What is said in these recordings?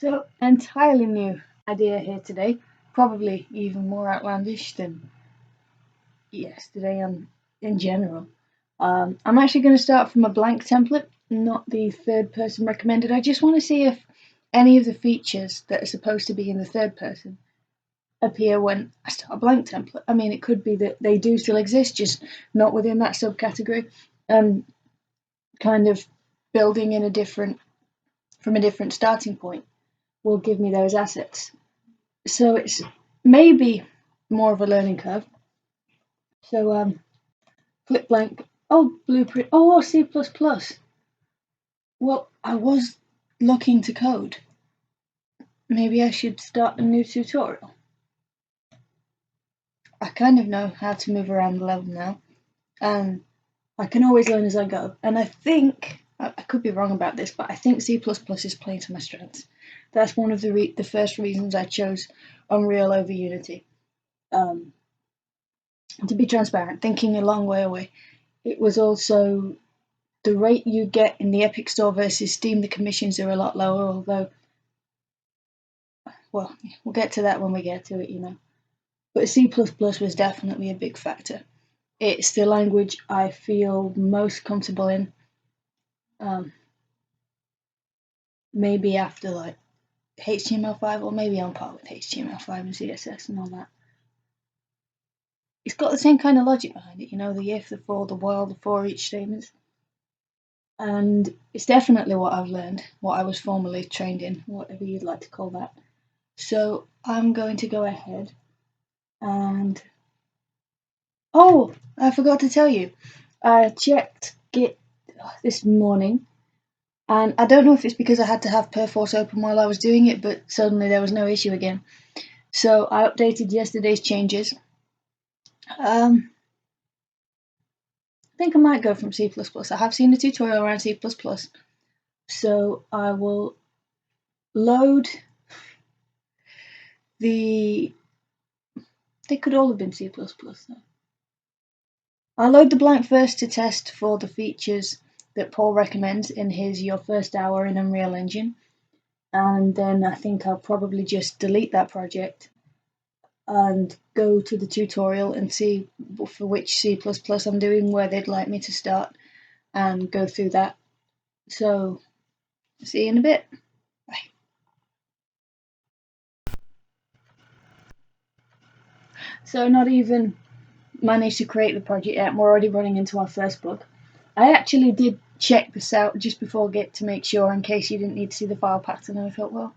So, entirely new idea here today, probably even more outlandish than yesterday and in general. I'm actually going to start from a blank template, not the third person recommended. I just want to see if any of the features that are supposed to be in the third person appear when I start a blank template. I mean, it could be that they do still exist, just not within that subcategory. Kind of building in from a different starting point will give me those assets. So it's maybe more of a learning curve. So flip blank. Oh, blueprint. Oh, C++. Well, I was looking to code. Maybe I should start a new tutorial. I kind of know how to move around the level now, and I can always learn as I go. And I think I could be wrong about this, but I think C++ is playing to my strengths. That's one of the first reasons I chose Unreal over Unity. To be transparent, thinking a long way away, it was also the rate you get in the Epic Store versus Steam. The commissions are a lot lower, although, well, we'll get to that when we get to it, But C++ was definitely a big factor. It's the language I feel most comfortable in. Maybe after like HTML5, or maybe on par with HTML5 and CSS and all that. It's got the same kind of logic behind it, the if, the for, the while, the for each statements. And it's definitely what I've learned, what I was formerly trained in, whatever you'd like to call that. So I'm going to go ahead and... Oh, I forgot to tell you. I checked Git this morning, and I don't know if it's because I had to have Perforce open while I was doing it, but suddenly there was no issue again. So I updated yesterday's changes. I think I might go from C++. I have seen a tutorial around C++, so I will load they could all have been C++ though. I'll load the blank first to test for the features that Paul recommends in his Your First Hour in Unreal Engine, and then I think I'll probably just delete that project and go to the tutorial and see for which C++ I'm doing, where they'd like me to start, and go through that. So, see you in a bit. Bye. So not even managed to create the project yet, and we're already running into our first bug. I actually did check this out just before Git to make sure, in case you didn't need to see the file path, and I thought, well,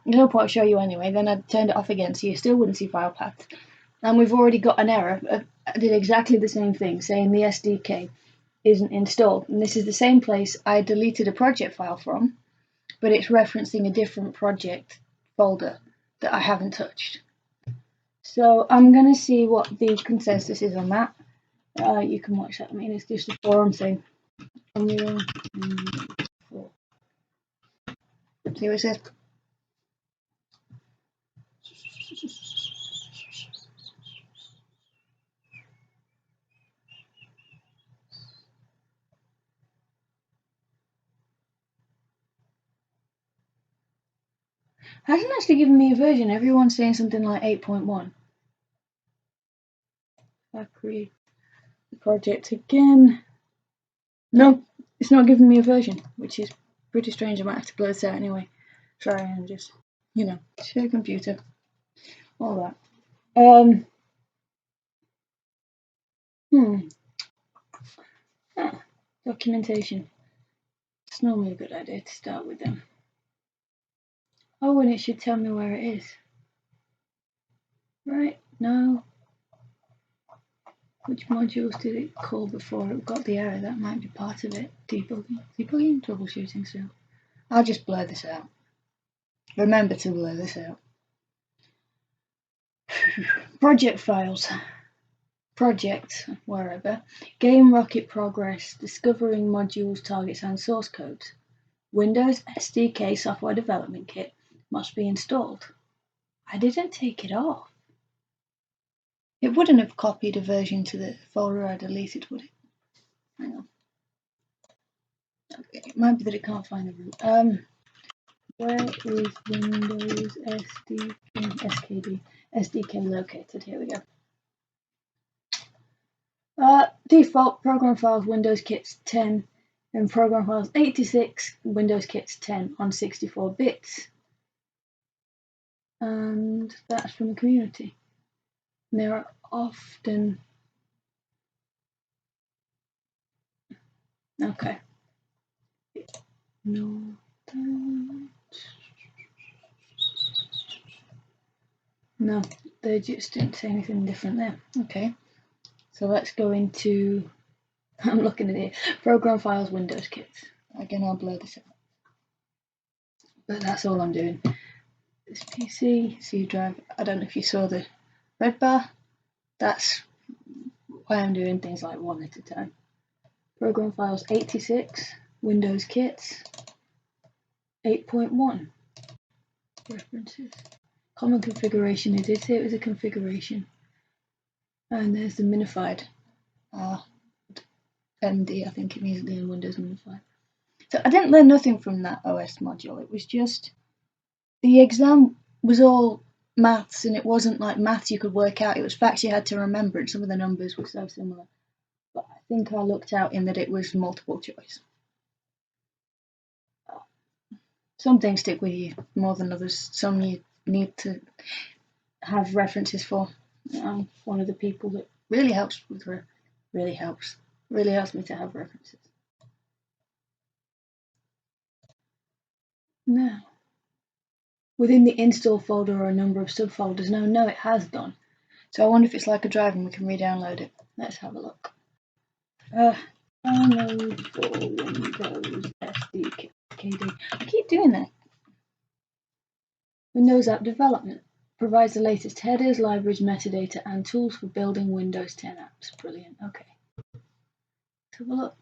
there's no point I'll show you anyway. Then I turned it off again, so you still wouldn't see file path. And we've already got an error. I did exactly the same thing, saying the SDK isn't installed. And this is the same place I deleted a project file from, but it's referencing a different project folder that I haven't touched. So I'm going to see what the consensus is on that. You can watch that. I mean, it's just a forum thing. Unreal 4. See what it says? Hasn't actually given me a version. Everyone's saying something like 8.1. I create the project again. No, it's not giving me a version, which is pretty strange. I might have to blur this out anyway. Try and just, share computer. All that. Documentation. It's normally a good idea to start with them. Oh, and it should tell me where it is. Right, no. Which modules did it call before it got the error? That might be part of it. Debugging, troubleshooting still. I'll just blur this out. Remember to blur this out. Project files. Project, wherever. Game Rocket Progress, discovering modules, targets and source codes. Windows SDK software development kit must be installed. I didn't take it off. It wouldn't have copied a version to the folder I deleted, would it? Hang on. Okay, it might be that it can't find the root. Where is Windows SDK located? Here we go. Default program files Windows kits 10 and program files 86 Windows kits 10 on 64 bits. And that's from the community. And there are often okay. No. No, they just didn't say anything different there. Okay, so let's go into. I'm looking at it. Program files, Windows kits. Again, I'll blur this out. But that's all I'm doing. This PC, C drive. I don't know if you saw the red bar. That's why I'm doing things like one at a time. Program files 86, Windows kits 8.1. References. Common configuration. It did say it was a configuration. And there's the minified MD, I think it means the Windows minified. So I didn't learn nothing from that OS module. It was just the exam was all maths, and it wasn't like maths you could work out. It was facts you had to remember, and some of the numbers were so similar. But I think I looked out in that it was multiple choice. Some things stick with you more than others. Some you need to have references for. I'm one of the people that really helps me to have references. Now, within the install folder are a number of subfolders. No, it has gone. So I wonder if it's like a drive and we can re-download it. Let's have a look. Download for Windows SDK. I keep doing that. Windows App Development provides the latest headers, libraries, metadata, and tools for building Windows 10 apps. Brilliant. Okay. Let's have a look.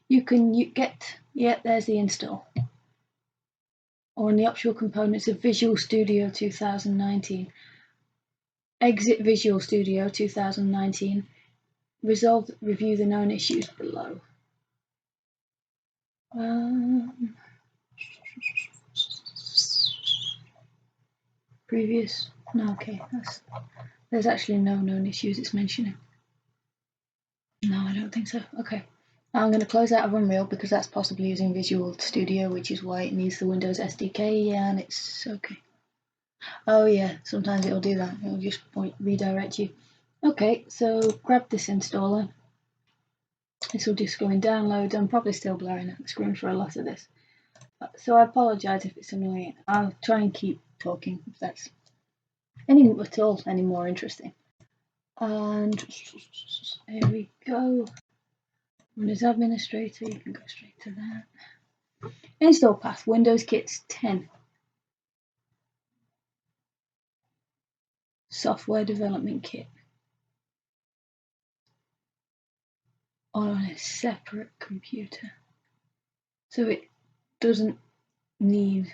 You get, there's the install. Or in the optional components of Visual Studio 2019. Exit Visual Studio 2019. Review the known issues below. Previous. No, okay. There's actually no known issues it's mentioning. No, I don't think so. Okay. I'm going to close out of Unreal because that's possibly using Visual Studio, which is why it needs the Windows SDK. Yeah, and it's okay. Oh yeah, sometimes it'll do that. It'll just redirect you. Okay, so grab this installer. This will just go in download. I'm probably still blurring out the screen for a lot of this. So I apologise if it's annoying. I'll try and keep talking if that's any more interesting. And here we go. Windows Administrator, you can go straight to that. Install path, Windows Kits 10. Software Development Kit. On a separate computer. So it doesn't need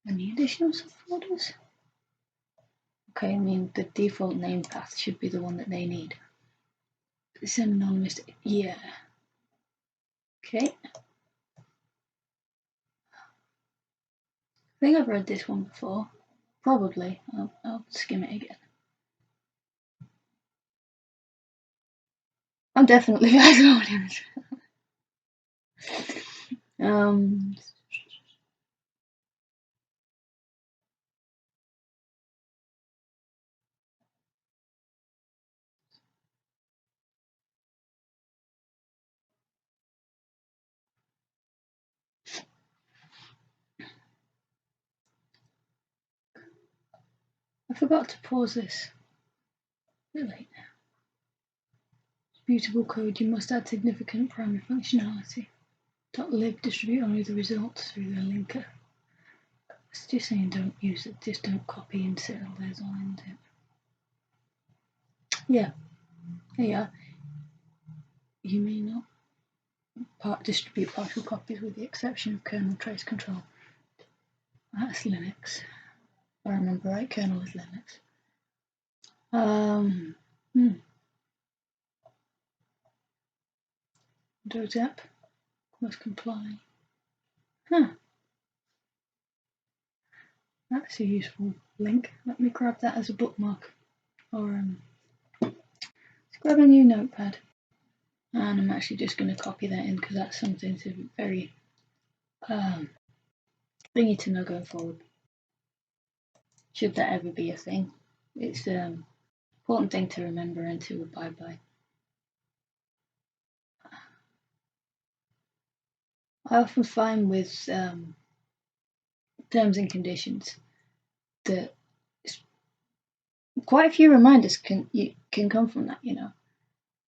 any additional subfolders. Okay, I mean the default name path should be the one that they need. It's anonymous, yeah. Okay. I think I've read this one before. Probably. I'll skim it again. I'm definitely guys audience. I forgot to pause this. A bit late now. Mutable code, you must add significant primary functionality. .lib distribute only the results through the linker. It's just saying don't use it, just don't copy and sit all those lines in. Yeah, yeah. You may not distribute partial copies with the exception of kernel trace control. That's Linux. If I remember right, kernel is Linux. Windows app must comply. Huh. That's a useful link. Let me grab that as a bookmark. Or let's grab a new notepad. And I'm actually just going to copy that in because that's something to very thingy to know going forward. Should that ever be a thing, it's an important thing to remember and to abide by. I often find with terms and conditions that quite a few reminders can come from that.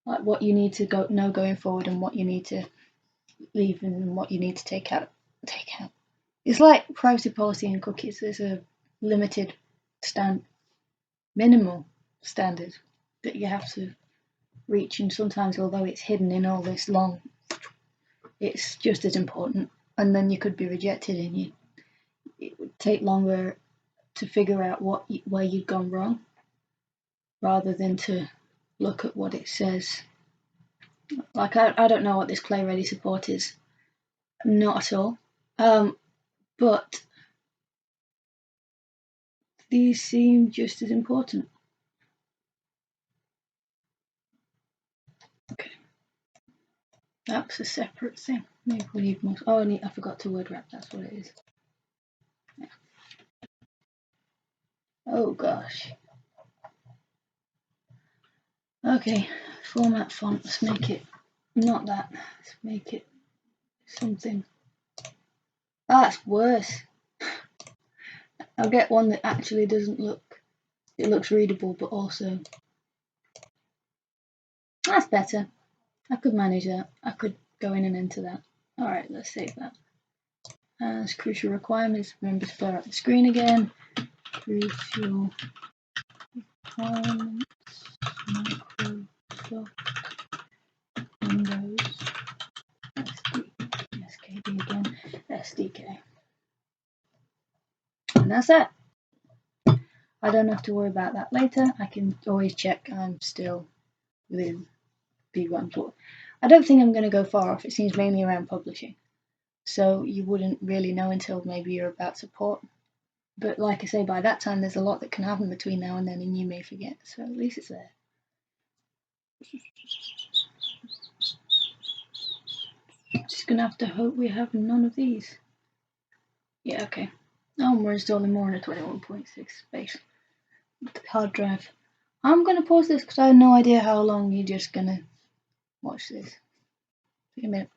Like what you need to know going forward and what you need to leave and what you need to take out. It's like privacy policy and cookies. There's a limited minimal standard that you have to reach, and sometimes, although it's hidden in all this long, it's just as important. And then you could be rejected, and it would take longer to figure out where you've gone wrong, rather than to look at what it says. Like I don't know what this play ready support is, not at all. But these seem just as important. Okay, that's a separate thing. Maybe we need more. Oh, I forgot to word wrap. That's what it is. Yeah. Oh gosh. Okay, format font. Let's make it not that. Let's make it something. That's worse. I'll get one that actually doesn't look. It looks readable, but also that's better. I could manage that. I could go in and enter that. All right, let's save that. As crucial requirements, remember to blur out the screen again. Crucial requirements, Microsoft Windows SKD again, SDK. And that's it. I don't have to worry about that later. I can always check I'm still within B1. I don't think I'm going to go far off. It seems mainly around publishing. So you wouldn't really know until maybe you're about support. But like I say, by that time there's a lot that can happen between now and then, and you may forget. So at least it's there. Just gonna have to hope we have none of these. Yeah, okay. Oh, we're installing more on a 21.6 space hard drive. I'm gonna pause this because I have no idea how long you're just gonna watch this. See you in a minute.